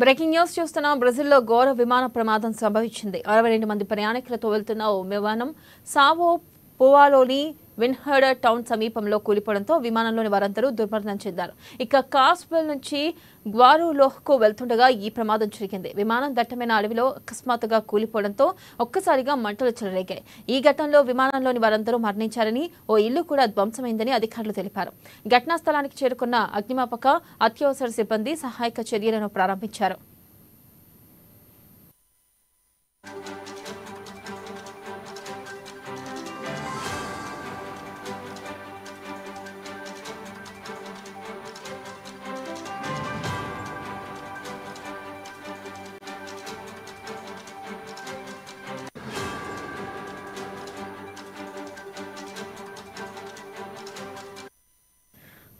Breaking news చూస్తున్నాం. బ్రెజిల్లో ఘోర విమాన ప్రమాదం సంభవించింది. 62 మంది ప్రయాణికులతో వెళ్తున్న ఓ విమానం సావో పోవాలోని విన్హెడ్ టౌన్ సమీపంలో కూలిపోవడంతో విమానంలోని వారందరూ దుర్మరణం చెందారు. ఇక కాస్పెల్ నుంచి గ్వారులోహ్కు వెళ్తుండగా ఈ ప్రమాదం జరిగింది. విమానం దట్టమైన అడవిలో అకస్మాత్తుగా కూలిపోవడంతో ఒక్కసారిగా మంటలు చెలరేగాయి. ఈ ఘటనలో విమానంలోని వారందరూ మరణించారని, ఓ ఇల్లు కూడా ధ్వంసమైందని అధికారులు తెలిపారు. ఘటనా స్థలానికి చేరుకున్న అగ్నిమాపక, అత్యవసర సిబ్బంది సహాయక చర్యలను ప్రారంభించారు.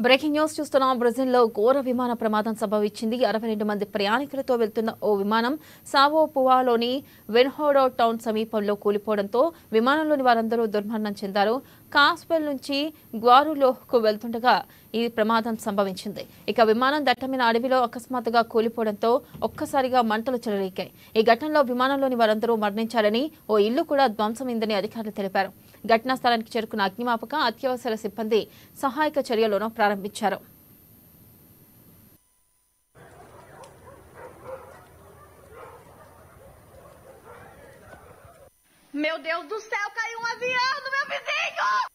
బ్రేకింగ్ న్యూస్ చూస్తున్నాం. బ్రెజిల్లో ఘోర విమాన ప్రమాదం సంభవించింది. 62 మంది ప్రయాణికులతో వెళ్తున్న ఓ విమానం సావో పువాలోని వెన్హోడో టౌన్ సమీపంలో కూలిపోవడంతో విమానంలోని వారందరూ దుర్మరణం చెందారు. కాస్పెల్ నుంచి గ్వారులోహ్కు వెళ్తుండగా ఈ ప్రమాదం సంభవించింది. ఇక విమానం దట్టమైన అడవిలో అకస్మాత్తుగా కూలిపోవడంతో ఒక్కసారిగా మంటలు చెలరేగాయి. ఈ ఘటనలో విమానంలోని వారందరూ మరణించారని, ఓ ఇల్లు కూడా ధ్వంసమైందని అధికారులు తెలిపారు. ఘటనా స్థలానికి చేరుకున్న అగ్నిమాపక, అత్యవసర సిబ్బంది సహాయక చర్యలను ప్రారంభించారు. Meu Deus do céu, caiu um avião no meu vizinho!